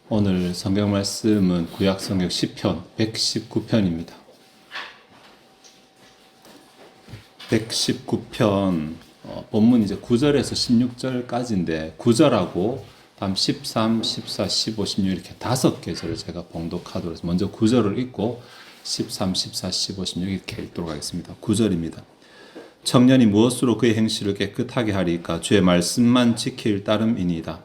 오늘 성경 말씀은 구약 성경 시편 119편입니다. 119편 본문 이제 9절에서 16절까지인데 9절하고 다음 13, 14, 15, 16 이렇게 5개 절을 제가 봉독하도록 해서 먼저 9절을 읽고 13, 14, 15, 16 이렇게 읽도록 하겠습니다. 9절입니다. 청년이 무엇으로 그의 행실을 깨끗하게 하리까? 주의 말씀만 지킬 따름이니이다.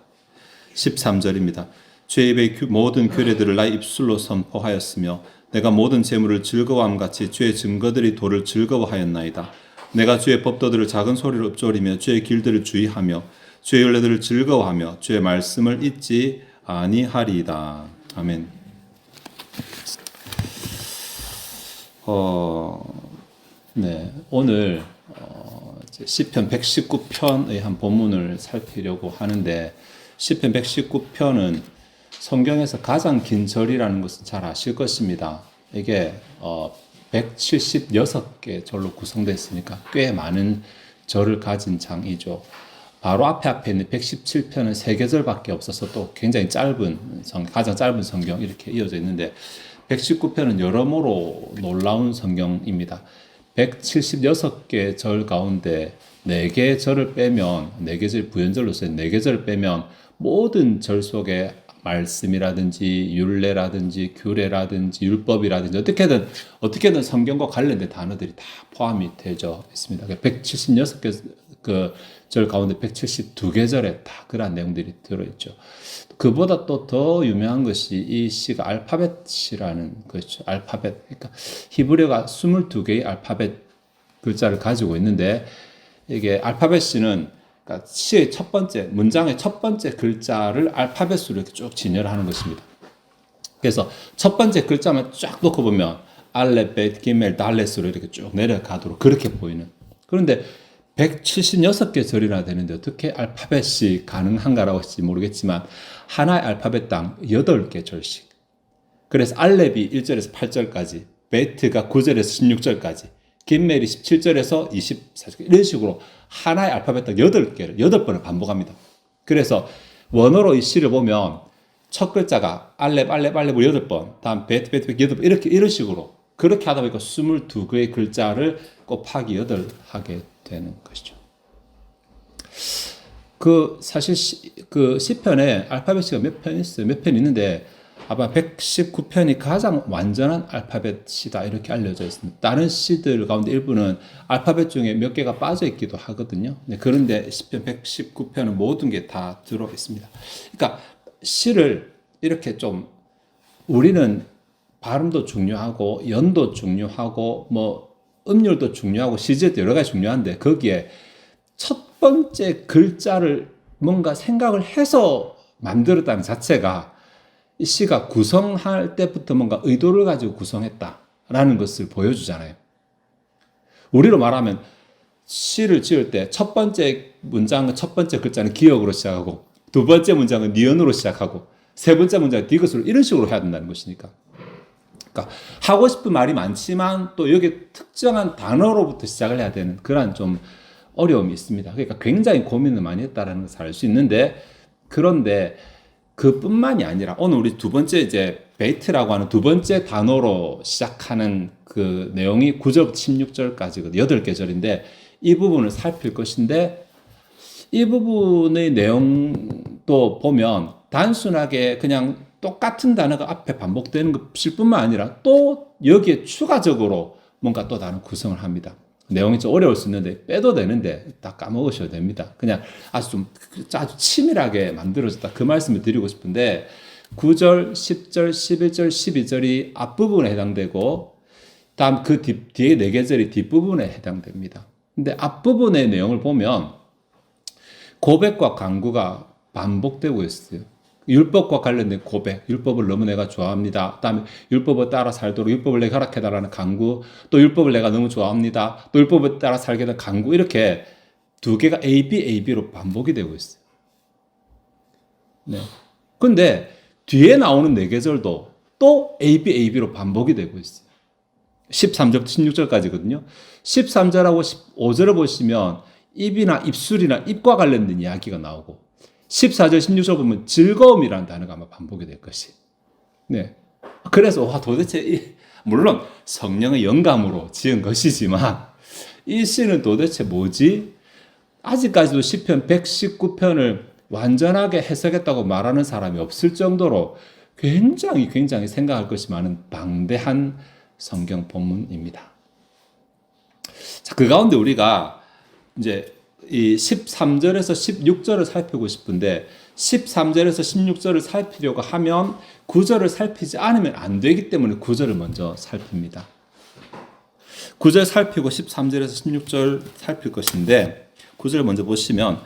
13절입니다. 주의 입의 모든 규례들을 나의 입술로 선포하였으며 내가 모든 재물을 즐거워함 같이 주의 증거들이 도를 즐거워하였나이다. 내가 주의 법도들을 작은 소리로 읊조리며 주의 길들을 주의하며 주의 윤례들을 즐거워하며 주의 말씀을 잊지 아니하리이다. 아멘. 네, 오늘 시편 119편의 한 본문을 살피려고 하는데 시편 119편은 성경에서 가장 긴 절이라는 것은 잘 아실 것입니다. 이게 176개 절로 구성되어 있으니까 꽤 많은 절을 가진 장이죠. 바로 앞에 있는 117편은 3계절밖에 없어서 또 굉장히 짧은 가장 짧은 성경 이렇게 이어져 있는데 119편은 여러모로 놀라운 성경입니다. 176개 절 가운데 4개 절을 빼면 4개 절 부연절로서의 4개 절을 빼면 모든 절 속에 말씀이라든지 율례라든지 규례라든지 율법이라든지 어떻게든 성경과 관련된 단어들이 다 포함이 되어 있습니다. 176개 절 가운데 172개 절에 다 그런 내용들이 들어있죠. 그보다 또 더 유명한 것이 이 시가 알파벳이라는 것이죠. 알파벳. 그러니까 히브리어가 22개의 알파벳 글자를 가지고 있는데 이게 알파벳은 그러니까 시의 첫 번째, 문장의 첫 번째 글자를 알파벳으로 이렇게 쭉 진열을 하는 것입니다. 그래서 첫 번째 글자만 쫙 놓고 보면 알렙, 벳, 기멜, 달렛으로 이렇게 쭉 내려가도록 그렇게 보이는. 그런데 176개 절이나 되는데 어떻게 알파벳이 가능한가라고 할지 모르겠지만 하나의 알파벳당 8개 절씩. 그래서 알렙이 1절에서 8절까지, 베트가 9절에서 16절까지, 김멜이 17절에서 24절 이런 식으로 하나의 알파벳당 8개를 8번을 반복합니다. 그래서 원어로 이 시를 보면 첫 글자가 알렙 8번, 다음 베트 8번 이런 식으로 그렇게 하다 보니까 22개의 글자를 곱하기 8 하게 되는 것이죠. 사실 시편에 알파벳이 몇 편 있어요. 몇 편 있는데 아마 119편이 가장 완전한 알파벳이다 이렇게 알려져 있습니다. 다른 시들 가운데 일부는 알파벳 중에 몇 개가 빠져 있기도 하거든요. 그런데 시편 119편은 모든 게 다 들어 있습니다. 그러니까 시를 이렇게 좀 우리는 발음도 중요하고 연도 중요하고 뭐 음률도 중요하고 시제도 여러 가지 중요한데 거기에 첫 번째 글자를 뭔가 생각을 해서 만들었다는 자체가 이 시가 구성할 때부터 뭔가 의도를 가지고 구성했다라는 것을 보여주잖아요. 우리로 말하면 시를 지을 때 첫 번째 문장은 첫 번째 글자는 기역으로 시작하고 두 번째 문장은 니은으로 시작하고 세 번째 문장은 디귿으로 이런 식으로 해야 된다는 것이니까. 그러니까 하고 싶은 말이 많지만 또 여기 특정한 단어로부터 시작을 해야 되는 그런 좀 어려움이 있습니다. 그러니까 굉장히 고민을 많이 했다라는 것을 알 수 있는데 그런데 그뿐만이 아니라 오늘 우리 두 번째 이제 베이트라고 하는 두 번째 단어로 시작하는 그 내용이 9절부터 16절까지거든요. 8개 절인데 이 부분을 살필 것인데 이 부분의 내용도 보면 단순하게 그냥 똑같은 단어가 앞에 반복되는 것일 뿐만 아니라 또 여기에 추가적으로 뭔가 또 다른 구성을 합니다. 내용이 좀 어려울 수 있는데 빼도 되는데 다 까먹으셔도 됩니다. 그냥 아주 치밀하게 만들어졌다. 그 말씀을 드리고 싶은데 9절, 10절, 11절, 12절이 앞부분에 해당되고 다음 그 뒤에 4계절이 뒷부분에 해당됩니다. 근데 앞부분의 내용을 보면 고백과 간구가 반복되고 있어요. 율법과 관련된 고백, 율법을 너무 내가 좋아합니다. 그다음에 율법을 따라 살도록 율법을 내가 허락해달라는 간구, 또 율법을 내가 너무 좋아합니다. 또 율법을 따라 살게 된 간구 이렇게 두 개가 AB로 반복이 되고 있어요. 네. 근데 뒤에 나오는 4계절도 또 AB로 반복이 되고 있어요. 13절부터 16절까지거든요. 13절하고 15절을 보시면 입이나 입술이나 입과 관련된 이야기가 나오고 14절, 16절 보면 즐거움이라는 단어가 아마 반복이 될 것이. 네. 그래서 와 도대체 물론 성령의 영감으로 지은 것이지만 이 시는 도대체 뭐지? 아직까지도 시편 119편을 완전하게 해석했다고 말하는 사람이 없을 정도로 굉장히 생각할 것이 많은 방대한 성경 본문입니다. 자, 그 가운데 우리가 이제 이 13절에서 16절을 살피고 싶은데 13절에서 16절을 살피려고 하면 9절을 살피지 않으면 안 되기 때문에 9절을 먼저 살핍니다. 9절 살피고 13절에서 16절 살필 것인데 9절 먼저 보시면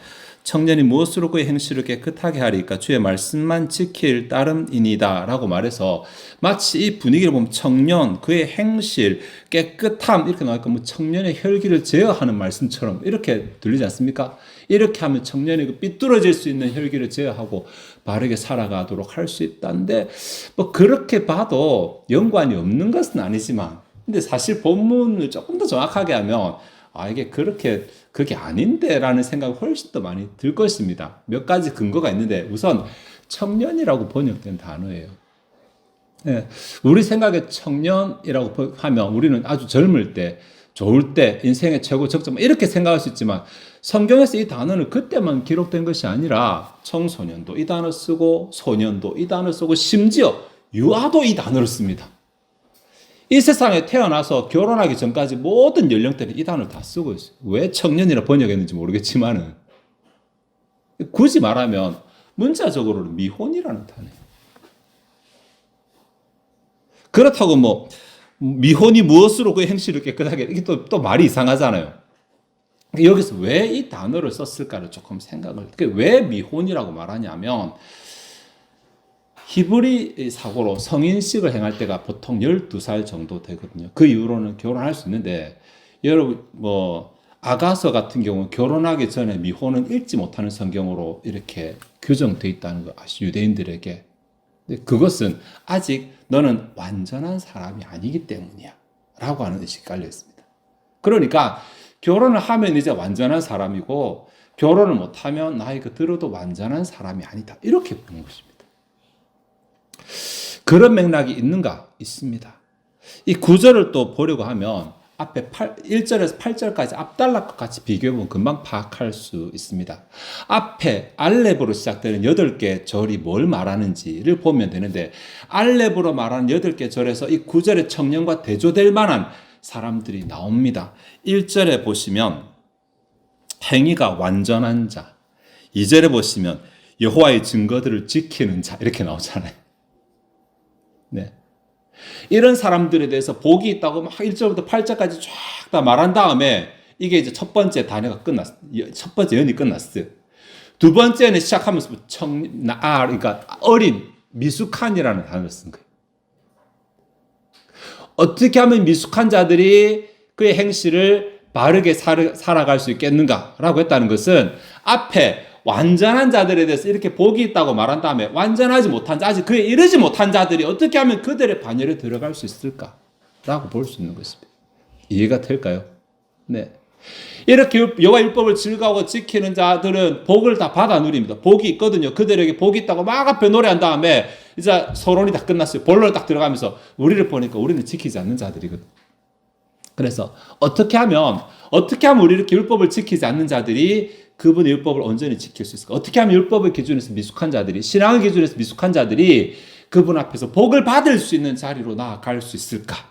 청년이 무엇으로 그의 행실을 깨끗하게 하리까 주의 말씀만 지킬 따름이니다 라고 말해서 마치 이 분위기를 보면 청년, 그의 행실, 깨끗함 이렇게 나오니까 뭐 청년의 혈기를 제어하는 말씀처럼 이렇게 들리지 않습니까? 이렇게 하면 청년이 그 삐뚤어질 수 있는 혈기를 제어하고 바르게 살아가도록 할 수 있다는데 뭐 그렇게 봐도 연관이 없는 것은 아니지만 근데 사실 본문을 조금 더 정확하게 하면 이게 그게 아닌데 라는 생각이 훨씬 더 많이 들 것입니다. 몇 가지 근거가 있는데 우선 청년이라고 번역된 단어예요. 네, 우리 생각에 청년이라고 하면 우리는 아주 젊을 때, 좋을 때, 인생의 최고 적정 이렇게 생각할 수 있지만 성경에서 이 단어는 그때만 기록된 것이 아니라 청소년도 이 단어 쓰고 소년도 이 단어 쓰고 심지어 유아도 이 단어를 씁니다. 이 세상에 태어나서 결혼하기 전까지 모든 연령대는 이 단어를 다 쓰고 있어요. 왜 청년이라 번역했는지 모르겠지만은 굳이 말하면 문자적으로는 미혼이라는 단어예요. 그렇다고 뭐 미혼이 무엇으로 그 행실을 깨끗하게 이게 또 말이 이상하잖아요. 여기서 왜 이 단어를 썼을까를 조금 생각을 왜 미혼이라고 말하냐면 히브리 사고로 성인식을 행할 때가 보통 12살 정도 되거든요. 그 이후로는 결혼할 수 있는데 여러분 뭐 아가서 같은 경우 결혼하기 전에 미혼은 읽지 못하는 성경으로 이렇게 규정되어 있다는 거 아시죠? 유대인들에게. 근데 그것은 아직 너는 완전한 사람이 아니기 때문이야 라고 하는 의식이 깔려 있습니다. 그러니까 결혼을 하면 이제 완전한 사람이고 결혼을 못하면 나이가 들어도 완전한 사람이 아니다 이렇게 보는 것입니다. 그런 맥락이 있는가? 있습니다. 이 구절을 또 보려고 하면 앞에 1절에서 8절까지 앞달락과 같이 비교해보면 금방 파악할 수 있습니다. 앞에 알렙으로 시작되는 8개 절이 뭘 말하는지를 보면 되는데 알렙으로 말하는 8개 절에서 이 9절의 청년과 대조될 만한 사람들이 나옵니다. 1절에 보시면 행위가 완전한 자, 2절에 보시면 여호와의 증거들을 지키는 자 이렇게 나오잖아요. 네. 이런 사람들에 대해서 복이 있다고 막 1절부터 8절까지 쫙 다 말한 다음에 이게 이제 첫 번째 단어가 끝났어요. 첫 번째 연이 끝났어요. 두 번째는 시작하면서 그러니까 어린, 미숙한이라는 단어를 쓴 거예요. 어떻게 하면 미숙한 자들이 그의 행실을 바르게 살아갈 수 있겠는가라고 했다는 것은 앞에 완전한 자들에 대해서 이렇게 복이 있다고 말한 다음에 완전하지 못한 자, 아직 그에 이르지 못한 자들이 어떻게 하면 그들의 반열에 들어갈 수 있을까라고 볼 수 있는 것입니다. 이해가 될까요? 네. 이렇게 여호와 율법을 즐거워하고 지키는 자들은 복을 다 받아 누립니다. 복이 있거든요. 그들에게 복이 있다고 막 앞에 노래한 다음에 이제 서론이 다 끝났어요. 본론을 딱 들어가면서 우리를 보니까 우리는 지키지 않는 자들이거든요. 그래서 어떻게 하면 우리 이렇게 율법을 지키지 않는 자들이 그분의 율법을 온전히 지킬 수 있을까? 어떻게 하면 율법의 기준에서 미숙한 자들이, 신앙의 기준에서 미숙한 자들이 그분 앞에서 복을 받을 수 있는 자리로 나아갈 수 있을까?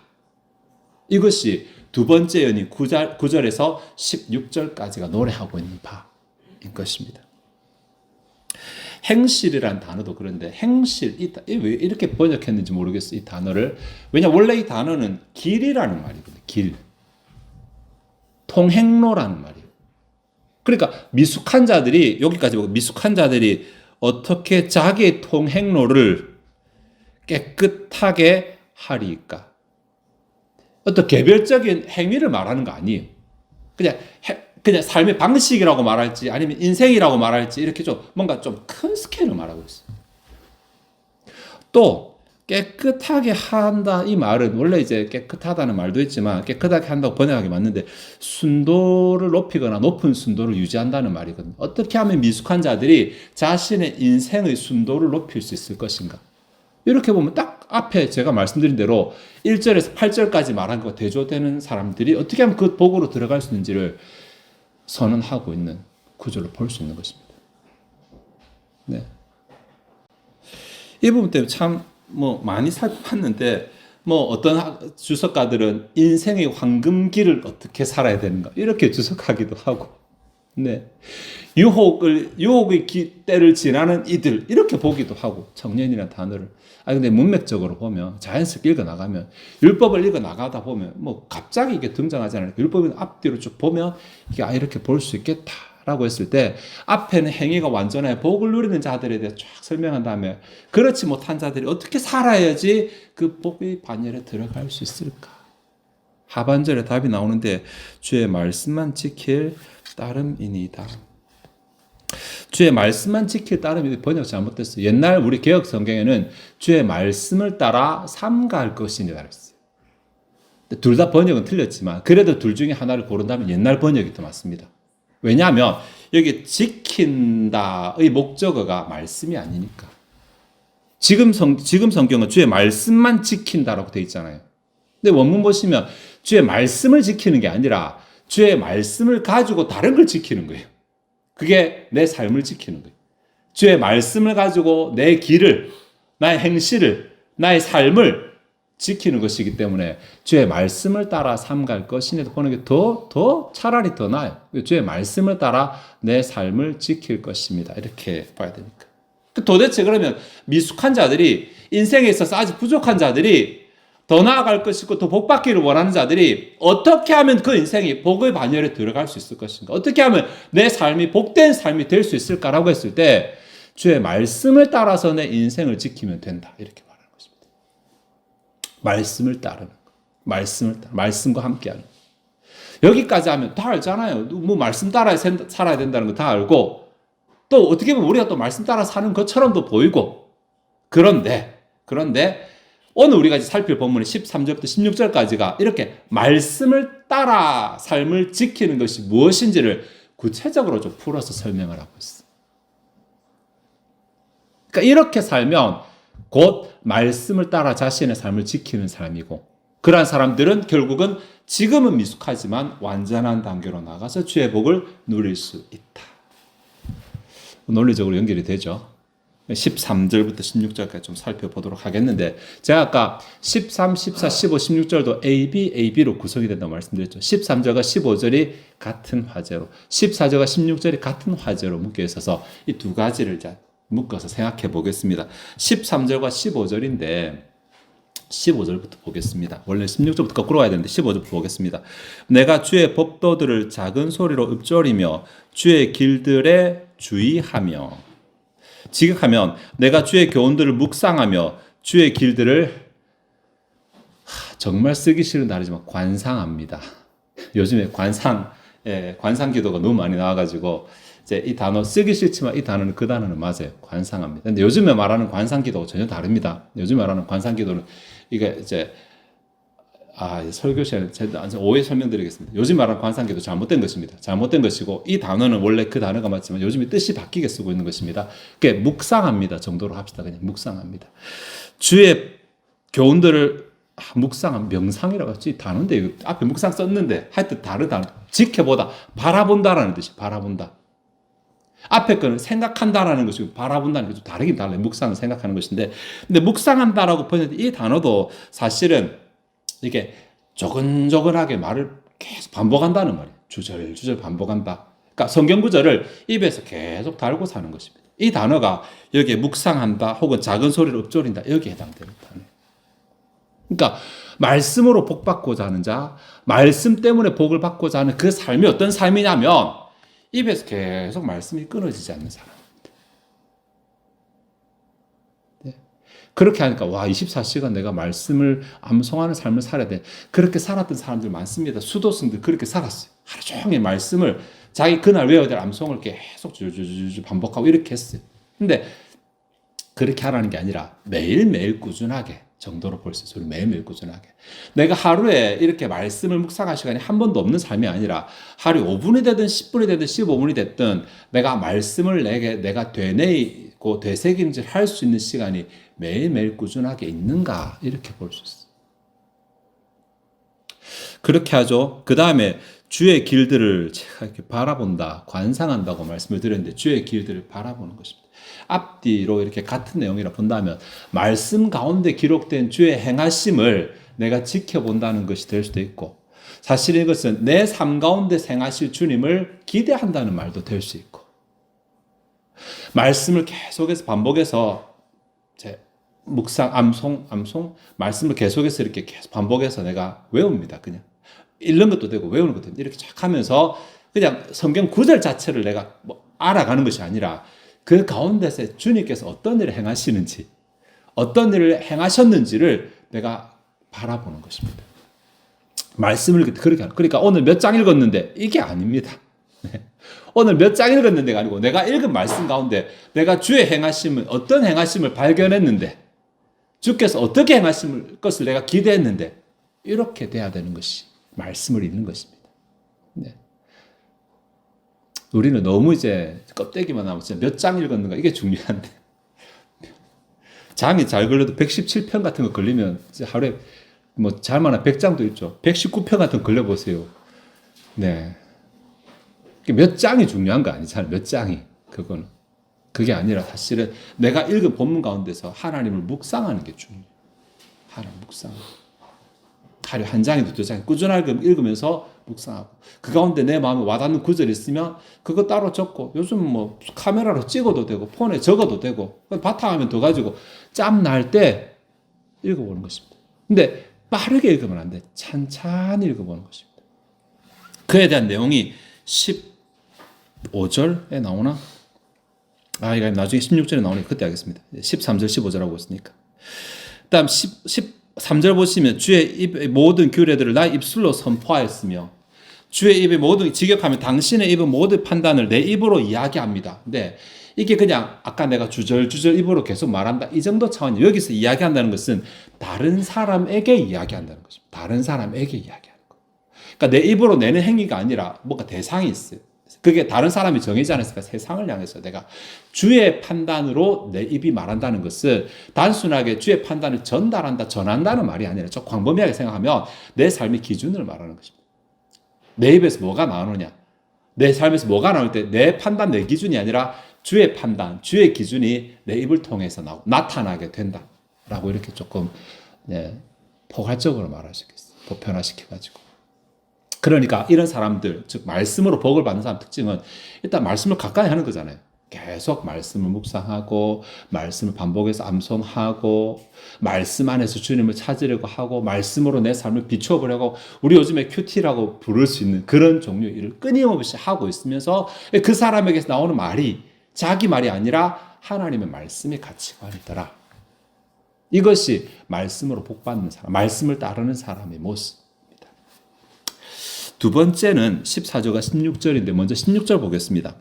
이것이 두 번째 연이 9절에서 16절까지가 노래하고 있는 바인 것입니다. 행실이란 단어도 그런데 행실, 왜 이렇게 번역했는지 모르겠어요. 이 단어를. 왜냐하면 원래 이 단어는 길이라는 말이거든요. 길. 통행로라는 말이에요. 그러니까 미숙한 자들이 여기까지 보고 미숙한 자들이 어떻게 자기의 통행로를 깨끗하게 하리까? 어떤 개별적인 행위를 말하는 거 아니에요. 그냥 삶의 방식이라고 말할지 아니면 인생이라고 말할지 이렇게 좀 뭔가 좀 큰 스케일을 말하고 있어요. 또 깨끗하게 한다 이 말은 원래 이제 깨끗하다는 말도 있지만 깨끗하게 한다고 번역하기 맞는데 순도를 높이거나 높은 순도를 유지한다는 말이거든요. 어떻게 하면 미숙한 자들이 자신의 인생의 순도를 높일 수 있을 것인가? 이렇게 보면 딱 앞에 제가 말씀드린 대로 1절에서 8절까지 말한 거 대조되는 사람들이 어떻게 하면 그 복으로 들어갈 수 있는지를 선언하고 있는 구절로 볼 수 있는 것입니다. 네. 이 부분 때문에 참 많이 살펴봤는데 어떤 주석가들은 인생의 황금기를 어떻게 살아야 되는가 이렇게 주석하기도 하고, 네, 유혹의 때를 지나는 이들 이렇게 보기도 하고, 청년이라는 단어를 근데 문맥적으로 보면 자연스럽게 읽어 나가면 율법을 읽어 나가다 보면 갑자기 이게 등장하지 않아요. 율법은 앞뒤로 쭉 보면 이게 이렇게 볼 수 있겠다. 라고 했을 때 앞에는 행위가 완전해 복을 누리는 자들에 대해 쫙 설명한 다음에 그렇지 못한 자들이 어떻게 살아야지 그 복의 반열에 들어갈 수 있을까? 하반절에 답이 나오는데 주의 말씀만 지킬 따름이니이다. 주의 말씀만 지킬 따름이 번역 잘못됐어요. 옛날 우리 개혁 성경에는 주의 말씀을 따라 삼가할 것이니라 그랬어요. 둘 다 번역은 틀렸지만 그래도 둘 중에 하나를 고른다면 옛날 번역이 더 맞습니다. 왜냐하면 여기 지킨다의 목적어가 말씀이 아니니까. 지금 성경은 주의 말씀만 지킨다라고 되어 있잖아요. 근데 원문 보시면 주의 말씀을 지키는 게 아니라 주의 말씀을 가지고 다른 걸 지키는 거예요. 그게 내 삶을 지키는 거예요. 주의 말씀을 가지고 내 길을, 나의 행실을, 나의 삶을 지키는 것이기 때문에 주의 말씀을 따라 삼갈 것이니 보는 게 차라리 더 나아요. 주의 말씀을 따라 내 삶을 지킬 것입니다. 이렇게 봐야 되니까. 도대체 그러면 미숙한 자들이 인생에 있어서 아직 부족한 자들이 더 나아갈 것이고 더 복받기를 원하는 자들이 어떻게 하면 그 인생이 복의 반열에 들어갈 수 있을 것인가? 어떻게 하면 내 삶이 복된 삶이 될 수 있을까라고 했을 때 주의 말씀을 따라서 내 인생을 지키면 된다. 이렇게 말하는 것입니다. 말씀을 따르는 거. 말씀과 함께하는 거. 여기까지 하면 다 알잖아요. 말씀 따라 살아야 된다는 거 다 알고 또 어떻게 보면 우리가 또 말씀 따라 사는 것처럼도 보이고 그런데 오늘 우리가 살필 본문의 13절부터 16절까지가 이렇게 말씀을 따라 삶을 지키는 것이 무엇인지를 구체적으로 좀 풀어서 설명을 하고 있어요. 그러니까 이렇게 살면 곧 말씀을 따라 자신의 삶을 지키는 사람이고 그러한 사람들은 결국은 지금은 미숙하지만 완전한 단계로 나가서 주의 복을 누릴 수 있다. 논리적으로 연결이 되죠. 13절부터 16절까지 좀 살펴보도록 하겠는데 제가 아까 13, 14, 15, 16절도 AB로 구성이 된다고 말씀드렸죠. 13절과 15절이 같은 화제로 14절과 16절이 같은 화제로 묶여 있어서 이 두 가지를 묶어서 생각해 보겠습니다. 13절과 15절인데 15절부터 보겠습니다. 원래 16절부터 거꾸로 가야 되는데 15절부터 보겠습니다. 내가 주의 법도들을 작은 소리로 읊조리며 주의 길들에 주의하며 지극하면 내가 주의 교훈들을 묵상하며 주의 길들을 정말 쓰기 싫은 단어지만 관상합니다. 요즘에 관상 기도가 너무 많이 나와가지고 이제 이 단어 쓰기 싫지만 이 단어는 그 단어는 맞아요. 관상합니다. 근데 요즘에 말하는 관상 기도가 전혀 다릅니다. 요즘 말하는 관상 기도는 이게 이제 설교 시간에 제가 오해 설명드리겠습니다. 요즘 말하는 관상기도 잘못된 것입니다. 잘못된 것이고 이 단어는 원래 그 단어가 맞지만 요즘에 뜻이 바뀌게 쓰고 있는 것입니다. 그게 묵상합니다 정도로 합시다. 그냥 묵상합니다. 주의 교훈들을 명상이라고 했지 단어인데 앞에 묵상 썼는데 하여튼 다른 단어 지켜보다 바라본다라는 뜻이 바라본다. 앞에 거는 생각한다라는 것이고 바라본다는 것이 다르긴 달라요. 묵상은 생각하는 것인데 근데 묵상한다라고 번역된 이 단어도 사실은 이게 조근조근하게 말을 계속 반복한다는 말이에요. 주절주절 반복한다. 그러니까 성경 구절을 입에서 계속 달고 사는 것입니다. 이 단어가 여기에 묵상한다 혹은 작은 소리를 읊조린다 여기에 해당되는 단어예요. 그러니까 말씀으로 복 받고자 하는 자, 말씀 때문에 복을 받고자 하는 그 삶이 어떤 삶이냐면 입에서 계속 말씀이 끊어지지 않는 사람. 그렇게 하니까 24시간 내가 말씀을 암송하는 삶을 살아야 돼. 그렇게 살았던 사람들 많습니다. 수도승들 그렇게 살았어요. 하루 종일 말씀을 자기 그날 외워야 될 암송을 계속 주주주 반복하고 이렇게 했어요. 근데 그렇게 하라는 게 아니라 매일매일 꾸준하게 정도로 볼 수 있어요. 매일매일 꾸준하게. 내가 하루에 이렇게 말씀을 묵상할 시간이 한 번도 없는 삶이 아니라 하루에 5분이 되든 10분이 되든 15분이 됐든 내가 말씀을 내가 되뇌이고 되새김질 할 수 있는 시간이 매일매일 꾸준하게 있는가 이렇게 볼 수 있어요. 그렇게 하죠. 그 다음에 주의 길들을 제가 이렇게 바라본다, 관상한다고 말씀을 드렸는데 주의 길들을 바라보는 것입니다. 앞뒤로 이렇게 같은 내용이라 본다면 말씀 가운데 기록된 주의 행하심을 내가 지켜본다는 것이 될 수도 있고 사실 이것은 내 삶 가운데 행하실 주님을 기대한다는 말도 될 수 있고 말씀을 계속해서 반복해서 묵상, 암송, 말씀을 계속해서 이렇게 계속 반복해서 내가 외웁니다. 그냥 읽는 것도 되고 외우는 것도 되고 이렇게 쫙 하면서 그냥 성경 구절 자체를 내가 알아가는 것이 아니라 그 가운데서 주님께서 어떤 일을 행하시는지 어떤 일을 행하셨는지를 내가 바라보는 것입니다. 말씀을 그렇게 하는. 그러니까 오늘 몇 장 읽었는데 이게 아닙니다. 오늘 몇 장 읽었는데가 아니고 내가 읽은 말씀 가운데 내가 주의 행하심을 어떤 행하심을 발견했는데 주께서 어떻게 행하실 것을 내가 기대했는데 이렇게 돼야 되는 것이 말씀을 읽는 것입니다. 네. 우리는 너무 이제 껍데기만 하면 몇 장 읽었는가 이게 중요한데 장이 잘 걸려도 117편 같은 거 걸리면 하루에 뭐 잘만한 100장도 있죠. 119편 같은 거 걸려보세요. 네. 몇 장이 중요한 거 아니잖아요. 몇 장이. 그거는. 그게 아니라 사실은 내가 읽은 본문 가운데서 하나님을 묵상하는 게 중요해요. 하나님 묵상하는 하루 한 장이도 두 장 꾸준하게 읽으면서 묵상하고 그 가운데 내 마음에 와닿는 구절이 있으면 그거 따로 적고 요즘 뭐 카메라로 찍어도 되고 폰에 적어도 되고 바탕화면 더 가지고 짬 날 때 읽어보는 것입니다. 근데 빠르게 읽으면 안 돼. 찬찬히 읽어보는 것입니다. 그에 대한 내용이 15절에 나오나? 이거 나중에 16절에 나오니까 그때 하겠습니다. 13절, 15절하고 있으니까. 그 다음 13절 보시면 주의 입의 모든 규례들을 나의 입술로 선포하였으며 주의 입의 모든 직역하면 당신의 입은 모든 판단을 내 입으로 이야기합니다. 근데 이게 그냥 아까 내가 주절주절 입으로 계속 말한다 이 정도 차원이에요. 여기서 이야기한다는 것은 다른 사람에게 이야기한다는 것입니다. 다른 사람에게 이야기하는 거. 그러니까 내 입으로 내는 행위가 아니라 뭔가 대상이 있어요. 그게 다른 사람이 정해지 않았으니까 세상을 향해서 내가 주의 판단으로 내 입이 말한다는 것은 단순하게 주의 판단을 전한다는 말이 아니라 좀 광범위하게 생각하면 내 삶의 기준을 말하는 것입니다. 내 입에서 뭐가 나오느냐, 내 삶에서 뭐가 나올 때 내 판단, 내 기준이 아니라 주의 판단, 주의 기준이 내 입을 통해서 나타나게 된다라고 이렇게 조금 포괄적으로 말할 수 있겠어요. 보편화시켜가지고. 그러니까 이런 사람들, 즉 말씀으로 복을 받는 사람 특징은 일단 말씀을 가까이 하는 거잖아요. 계속 말씀을 묵상하고 말씀을 반복해서 암송하고 말씀 안에서 주님을 찾으려고 하고 말씀으로 내 삶을 비춰보려고 우리 요즘에 큐티라고 부를 수 있는 그런 종류의 일을 끊임없이 하고 있으면서 그 사람에게서 나오는 말이 자기 말이 아니라 하나님의 말씀의 가치관이더라. 이것이 말씀으로 복받는 사람, 말씀을 따르는 사람의 모습. 두 번째는 14절과 16절인데 먼저 16절 보겠습니다.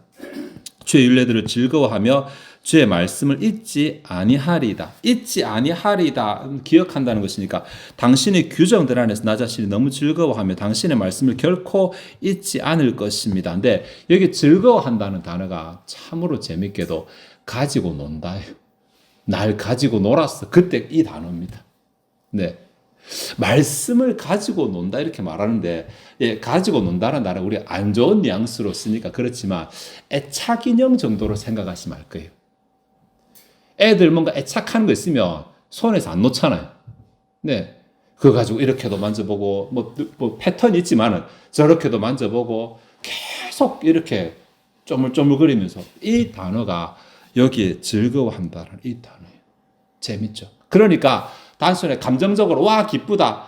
주의 율례들을 즐거워하며 주의 말씀을 잊지 아니하리다. 잊지 아니하리다. 기억한다는 것이니까 당신의 규정들 안에서 나 자신이 너무 즐거워하며 당신의 말씀을 결코 잊지 않을 것입니다. 근데 여기 즐거워한다는 단어가 참으로 재밌게도 가지고 논다예요. 날 가지고 놀았어. 그때 이 단어입니다. 네. 말씀을 가지고 논다 이렇게 말하는데 가지고 논다는 단어 우리 안 좋은 뉘앙스로 쓰니까 그렇지만 애착 인형 정도로 생각하시면 알 거예요. 애들 뭔가 애착하는 거 있으면 손에서 안 놓잖아요. 네, 그거 가지고 이렇게도 만져보고 뭐 패턴이 있지만은 저렇게도 만져보고 계속 이렇게 쪼물쪼물거리면서 이 단어가 여기에 즐거워한다는 이 단어예요. 재밌죠. 그러니까 단순히 감정적으로 와 기쁘다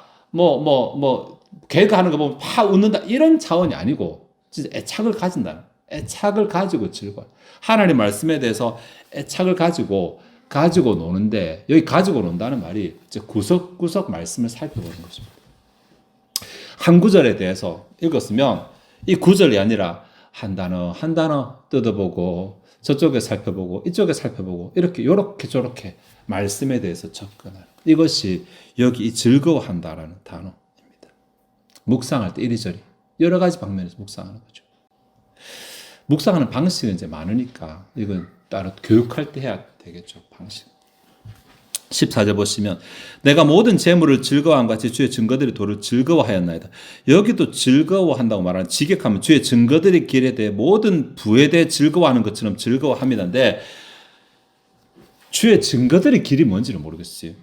개그하는 거 보면 팍 웃는다 이런 차원이 아니고 진짜 애착을 가진다는 애착을 가지고 즐거워. 하나님 말씀에 대해서 애착을 가지고 노는데 여기 가지고 논다는 말이 구석구석 말씀을 살펴보는 것입니다. 한 구절에 대해서 읽었으면 이 구절이 아니라 한 단어 한 단어 뜯어보고 저쪽에 살펴보고 이쪽에 살펴보고 이렇게 요렇게 저렇게 말씀에 대해서 접근하는 이것이 여기 이 즐거워한다라는 단어입니다. 묵상할 때 이리저리 여러 가지 방면에서 묵상하는 거죠. 묵상하는 방식은 이제 많으니까 이건 따로 교육할 때 해야 되겠죠. 방식. 14절 보시면 내가 모든 재물을 즐거워한 같이 주의 증거들이 도를 즐거워하였나이다. 여기도 즐거워한다고 말하는 직역하면 주의 증거들의 길에 대해 모든 부에 대해 즐거워하는 것처럼 즐거워합니다인데 주의 증거들의 길이 뭔지는 모르겠어요.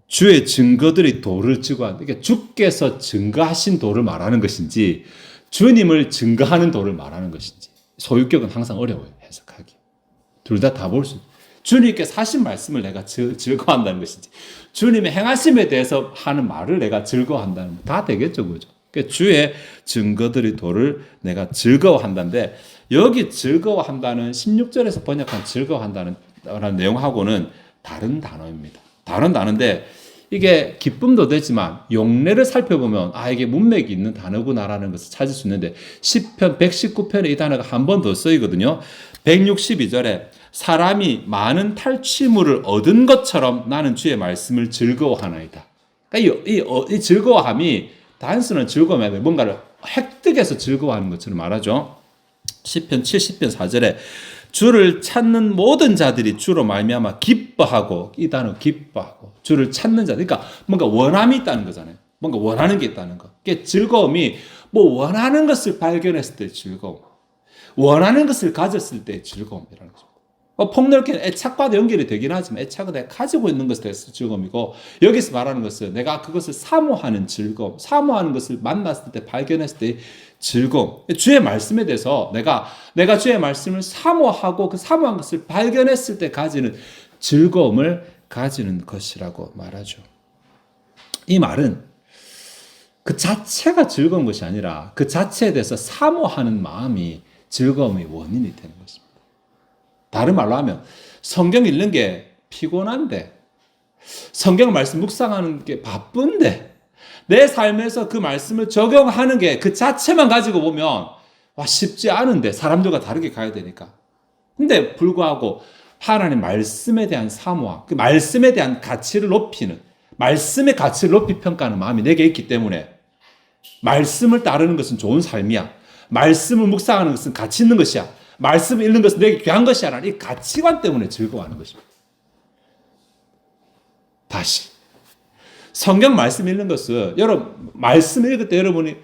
주의 증거들이 도를 증거한 그러니까 주께서 증거하신 도를 말하는 것인지 주님을 증거하는 도를 말하는 것인지 소유격은 항상 어려워요. 해석하기. 둘 다 볼 수 있어요. 주님께서 하신 말씀을 내가 즐거워한다는 것인지 주님의 행하심에 대해서 하는 말을 내가 즐거워한다는 다 되겠죠. 그죠? 그러니까 주의 증거들의 도를 내가 즐거워한다는데 여기 즐거워한다는 16절에서 번역한 즐거워한다는 내용하고는 다른 단어입니다. 다른 단어인데 이게 기쁨도 되지만 용례를 살펴보면 이게 문맥이 있는 단어구나라는 것을 찾을 수 있는데 시편 119편에 이 단어가 한 번 더 쓰이거든요. 162절에 사람이 많은 탈취물을 얻은 것처럼 나는 주의 말씀을 즐거워하나이다. 그러니까 이 즐거워함이 단순한 즐거움이 아니라 뭔가를 획득해서 즐거워하는 것처럼 말하죠. 시편 70편 4절에 주를 찾는 모든 자들이 주로 말미암아 기뻐하고 이 단어 기뻐하고 주를 찾는 자 그러니까 뭔가 원함이 있다는 거잖아요. 뭔가 원하는 게 있다는 거. 그게 즐거움이 뭐 원하는 것을 발견했을 때 즐거움, 원하는 것을 가졌을 때 즐거움이라는 거죠. 폭넓게 애착과도 연결이 되긴 하지만 애착은 내가 가지고 있는 것에 대해서 즐거움이고 여기서 말하는 것은 내가 그것을 사모하는 즐거움, 사모하는 것을 만났을 때 발견했을 때 즐거움. 주의 말씀에 대해서 내가 주의 말씀을 사모하고 그 사모한 것을 발견했을 때 가지는 즐거움을 가지는 것이라고 말하죠. 이 말은 그 자체가 즐거운 것이 아니라 그 자체에 대해서 사모하는 마음이 즐거움의 원인이 되는 것입니다. 다른 말로 하면 성경 읽는 게 피곤한데 성경 말씀 묵상하는 게 바쁜데 내 삶에서 그 말씀을 적용하는 게 그 자체만 가지고 보면 쉽지 않은데 사람들과 다르게 가야 되니까 근데 불구하고 하나님 말씀에 대한 사모와 그 말씀에 대한 가치를 높이는 말씀의 가치를 높이 평가하는 마음이 내게 있기 때문에 말씀을 따르는 것은 좋은 삶이야. 말씀을 묵상하는 것은 가치 있는 것이야. 말씀을 읽는 것은 내게 귀한 것이야. 라는 이 가치관 때문에 즐거워하는 것입니다. 다시. 성경 말씀 읽는 것은, 여러분, 말씀 읽을 때 여러분이,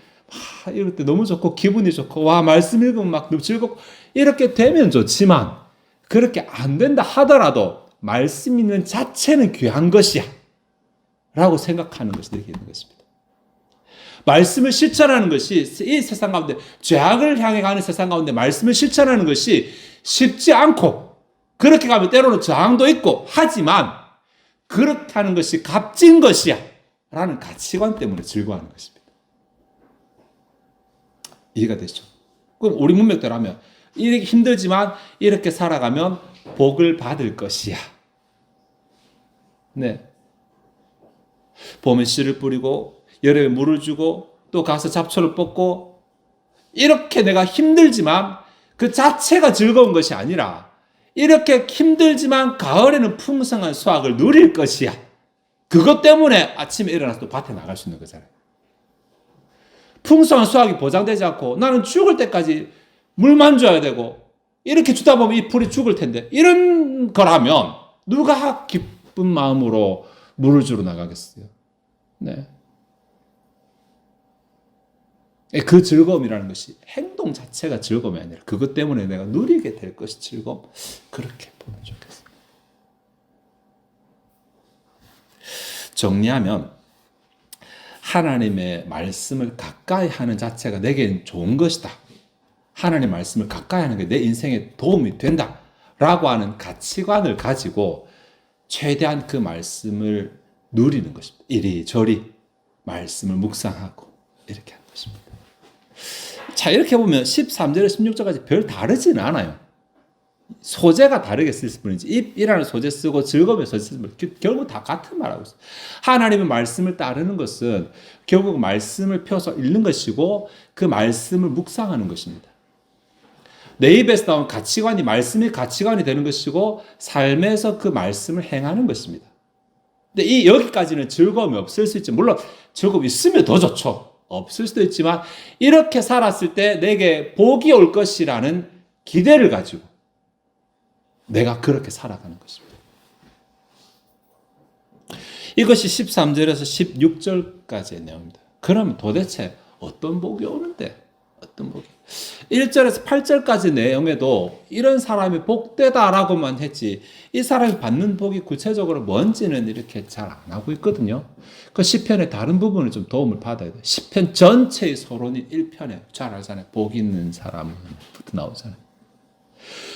읽을 때 너무 좋고, 기분이 좋고, 말씀 읽으면 막 너무 즐겁고, 이렇게 되면 좋지만, 그렇게 안 된다 하더라도, 말씀 읽는 자체는 귀한 것이야. 라고 생각하는 것이 되게 있는 것입니다. 말씀을 실천하는 것이 이 세상 가운데 죄악을 향해 가는 세상 가운데 말씀을 실천하는 것이 쉽지 않고 그렇게 가면 때로는 저항도 있고 하지만 그렇게 하는 것이 값진 것이야 라는 가치관 때문에 즐거워하는 것입니다. 이해가 되죠? 그럼 우리 문맥대로 하면 이렇게 힘들지만 이렇게 살아가면 복을 받을 것이야. 네. 봄에 씨를 뿌리고 여름에 물을 주고 또 가서 잡초를 뽑고 이렇게 내가 힘들지만 그 자체가 즐거운 것이 아니라 이렇게 힘들지만 가을에는 풍성한 수확을 누릴 것이야. 그것 때문에 아침에 일어나서 또 밭에 나갈 수 있는 거잖아요. 풍성한 수확이 보장되지 않고 나는 죽을 때까지 물만 줘야 되고 이렇게 주다 보면 이 풀이 죽을 텐데 이런 거라면 누가 기쁜 마음으로 물을 주러 나가겠어요? 네. 그 즐거움이라는 것이 행동 자체가 즐거움이 아니라 그것 때문에 내가 누리게 될 것이 즐거움. 그렇게 보면 좋겠습니다. 정리하면 하나님의 말씀을 가까이 하는 자체가 내게는 좋은 것이다. 하나님의 말씀을 가까이 하는 게 내 인생에 도움이 된다. 라고 하는 가치관을 가지고 최대한 그 말씀을 누리는 것입니다. 이리저리 말씀을 묵상하고 이렇게 하는 것입니다. 자, 이렇게 보면 13절에서 16절까지 별 다르지는 않아요. 소재가 다르게 쓸 뿐이지 입이라는 소재 쓰고 즐거움의 소재 쓰면 결국 다 같은 말하고 있어요. 하나님의 말씀을 따르는 것은 결국 말씀을 펴서 읽는 것이고 그 말씀을 묵상하는 것입니다. 내 입에서 나온 가치관이 말씀이 가치관이 되는 것이고 삶에서 그 말씀을 행하는 것입니다. 근데 이 여기까지는 즐거움이 없을 수 있지. 물론 즐거움이 있으면 더 좋죠. 없을 수도 있지만 이렇게 살았을 때 내게 복이 올 것이라는 기대를 가지고 내가 그렇게 살아가는 것입니다. 이것이 13절에서 16절까지의 내용입니다. 그럼 도대체 어떤 복이 오는데? 어떤 복이? 1절에서 8절까지 내용에도 이런 사람이 복되다라고만 했지 이 사람이 받는 복이 구체적으로 뭔지는 이렇게 잘 안 하고 있거든요. 그 시편의 다른 부분을 좀 도움을 받아야 돼요. 시편 전체의 서론이 1편에 잘 알잖아요. 복 있는 사람부터 나오잖아요.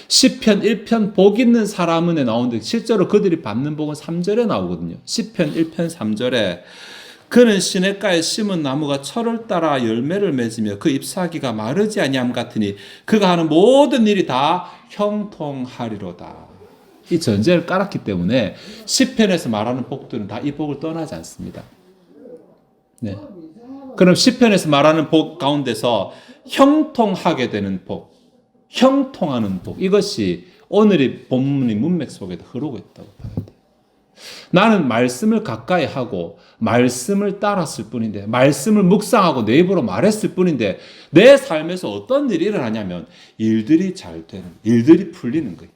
시편 1편 복 있는 사람은에 나오는데 실제로 그들이 받는 복은 3절에 나오거든요. 시편 1편 3절에 그는 시냇가에 심은 나무가 철을 따라 열매를 맺으며 그 잎사귀가 마르지 아니함 같으니 그가 하는 모든 일이 다 형통하리로다. 이 전제를 깔았기 때문에 시편에서 말하는 복들은 다 이 복을 떠나지 않습니다. 네. 그럼 시편에서 말하는 복 가운데서 형통하게 되는 복, 형통하는 복, 이것이 오늘의 본문의 문맥 속에도 흐르고 있다고 봐야 돼요. 나는 말씀을 가까이 하고 말씀을 따랐을 뿐인데 말씀을 묵상하고 내 입으로 말했을 뿐인데 내 삶에서 어떤 일이 일어나냐면 일들이 잘 되는, 일들이 풀리는 거예요.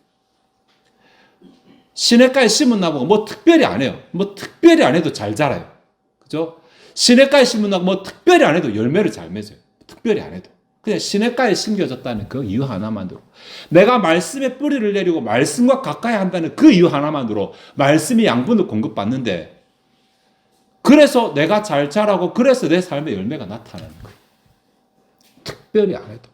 시냇가에 심은 나무가 뭐 특별히 안 해요. 뭐 특별히 안 해도 잘 자라요. 그죠? 시냇가에 심은 나무가 뭐 특별히 안 해도 열매를 잘 맺어요. 특별히 안 해도. 그냥 시냇가에 심겨졌다는 그 이유 하나만으로 내가 말씀의 뿌리를 내리고 말씀과 가까이 한다는 그 이유 하나만으로 말씀이 양분을 공급받는데 그래서 내가 잘 자라고 그래서 내 삶의 열매가 나타나는 거예요. 특별히 안 해도.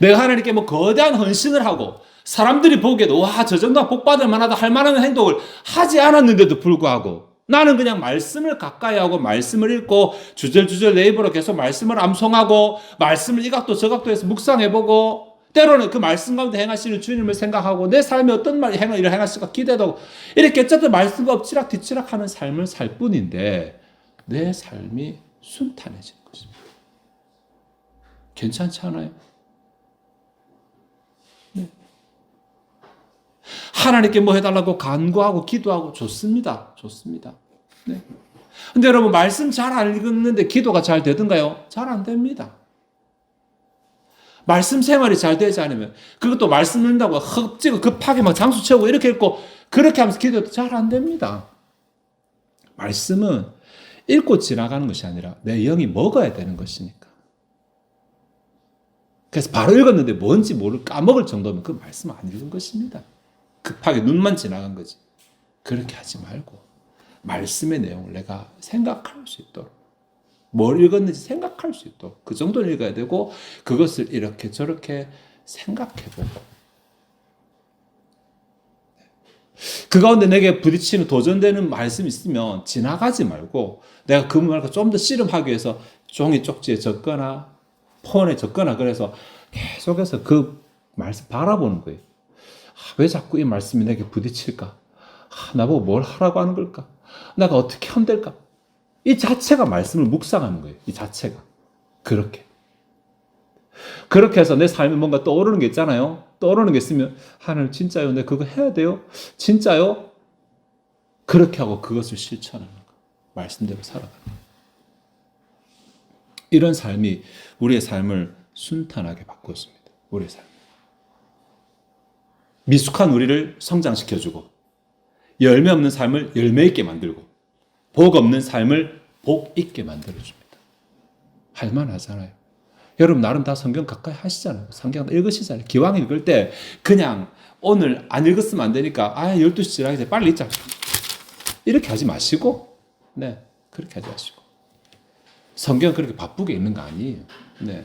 내가 하나님께 뭐 거대한 헌신을 하고 사람들이 보기에도 와, 저 정도가 복받을 만하다 할 만한 행동을 하지 않았는데도 불구하고 나는 그냥 말씀을 가까이 하고 말씀을 읽고 주절주절 내 입으로 계속 말씀을 암송하고 말씀을 이 각도 저 각도에서 묵상해보고 때로는 그 말씀 가운데 행하시는 주님을 생각하고 내 삶에 어떤 일을 행하실까 기대도 하고 이렇게 어쨌든 말씀과 엎치락 뒤치락 하는 삶을 살 뿐인데 내 삶이 순탄해지는 것입니다. 괜찮지 않아요? 네. 하나님께 뭐 해달라고 간구하고 기도하고 좋습니다. 좋습니다. 네. 근데 여러분 말씀 잘 안 읽었는데 기도가 잘 되던가요? 잘 안 됩니다. 말씀 생활이 잘 되지 않으면 그것도 말씀 읽는다고 흡지고 급하게 막 장수 채우고 이렇게 읽고 그렇게 하면서 기도도 잘 안 됩니다. 말씀은 읽고 지나가는 것이 아니라 내 영이 먹어야 되는 것이니까. 그래서 바로 읽었는데 뭔지 까먹을 정도면 그 말씀 안 읽은 것입니다. 급하게 눈만 지나간 거지. 그렇게 하지 말고 말씀의 내용을 내가 생각할 수 있도록 뭘 읽었는지 생각할 수 있도록 그 정도는 읽어야 되고 그것을 이렇게 저렇게 생각해보고 그 가운데 내게 부딪히는 도전되는 말씀이 있으면 지나가지 말고 내가 그 말과 좀 더 씨름하기 위해서 종이 쪽지에 적거나 폰에 적거나 그래서 계속해서 그 말씀 바라보는 거예요. 왜 자꾸 이 말씀이 내게 부딪힐까? 나보고 뭘 하라고 하는 걸까? 내가 어떻게 하면 될까? 이 자체가 말씀을 묵상하는 거예요. 이 자체가. 그렇게 해서 내 삶에 뭔가 떠오르는 게 있잖아요. 떠오르는 게 있으면 하나님 진짜요? 내가 그거 해야 돼요? 진짜요? 그렇게 하고 그것을 실천하는 거. 말씀대로 살아가는 거. 이런 삶이 우리의 삶을 순탄하게 바꿨습니다. 우리의 삶. 미숙한 우리를 성장시켜주고 열매 없는 삶을 열매 있게 만들고 복 없는 삶을 복 있게 만들어줍니다. 할만하잖아요. 여러분 나름 다 성경 가까이 하시잖아요. 성경 읽으시잖아요. 기왕 읽을 때 그냥 오늘 안 읽었으면 안 되니까 12시 지나기 전에 빨리 읽자. 이렇게 하지 마시고 네, 그렇게 하지 마시고 성경 그렇게 바쁘게 읽는 거 아니에요. 네.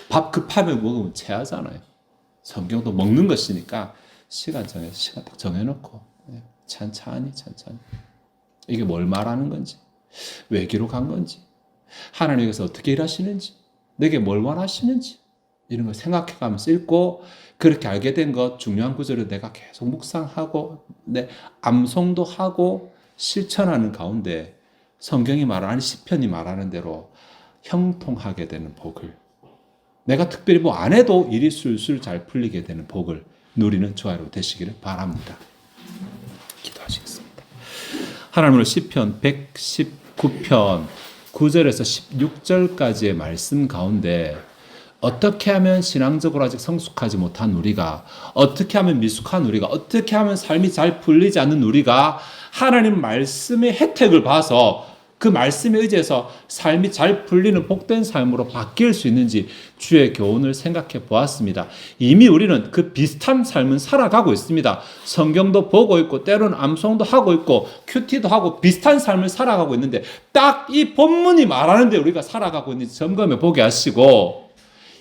밥 급하면 먹으면 체하잖아요. 성경도 먹는 것이니까 시간 딱 정해놓고 네. 찬찬히 이게 뭘 말하는 건지 왜 기록한 건지 하나님께서 어떻게 일하시는지 내게 뭘 원하시는지 이런 걸 생각해가면서 읽고 그렇게 알게 된 것 중요한 구절을 내가 계속 묵상하고 암송도 하고 실천하는 가운데 성경이 말하는 시편이 말하는 대로 형통하게 되는 복을 내가 특별히 뭐 안 해도 일이 술술 잘 풀리게 되는 복을 누리는 주하로 되시기를 바랍니다. 기도하시겠습니다. 하나님으로 시편 119편 9절에서 16절까지의 말씀 가운데 어떻게 하면 신앙적으로 아직 성숙하지 못한 우리가, 어떻게 하면 미숙한 우리가, 어떻게 하면 삶이 잘 풀리지 않는 우리가 하나님 말씀의 혜택을 봐서 그 말씀에 의지해서 삶이 잘 풀리는 복된 삶으로 바뀔 수 있는지 주의 교훈을 생각해 보았습니다. 이미 우리는 그 비슷한 삶은 살아가고 있습니다. 성경도 보고 있고 때로는 암송도 하고 있고 큐티도 하고 비슷한 삶을 살아가고 있는데 딱 이 본문이 말하는 대로 우리가 살아가고 있는지 점검해 보게 하시고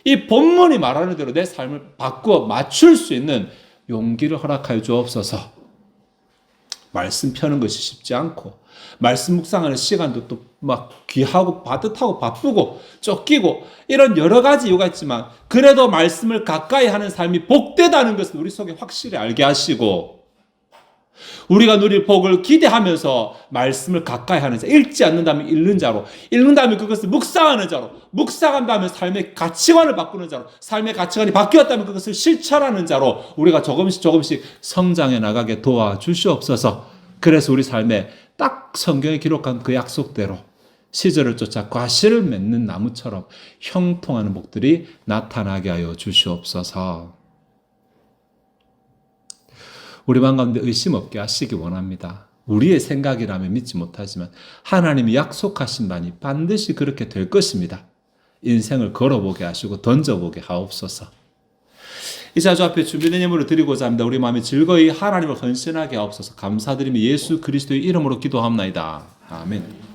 이 본문이 말하는 대로 내 삶을 바꾸어 맞출 수 있는 용기를 허락하여 주옵소서. 말씀 펴는 것이 쉽지 않고 말씀 묵상하는 시간도 또 막 귀하고 빠듯하고 바쁘고 쫓기고 이런 여러 가지 이유가 있지만 그래도 말씀을 가까이 하는 삶이 복되다는 것을 우리 속에 확실히 알게 하시고 우리가 누릴 복을 기대하면서 말씀을 가까이 하는 자, 읽지 않는다면 읽는 자로, 읽는다면 그것을 묵상하는 자로, 묵상한다면 삶의 가치관을 바꾸는 자로, 삶의 가치관이 바뀌었다면 그것을 실천하는 자로 우리가 조금씩 성장해 나가게 도와주시옵소서. 그래서 우리 삶에 딱 성경에 기록한 그 약속대로 시절을 쫓아 과실을 맺는 나무처럼 형통하는 복들이 나타나게 하여 주시옵소서. 우리 마음 가운데 의심 없게 하시기 원합니다. 우리의 생각이라면 믿지 못하지만 하나님이 약속하신 바니 반드시 그렇게 될 것입니다. 인생을 걸어보게 하시고 던져보게 하옵소서. 이 자주 앞에 준비된 예물을 드리고자 합니다. 우리 마음이 즐거이 하나님을 헌신하게 하옵소서. 감사드리며 예수 그리스도의 이름으로 기도합나이다. 아멘.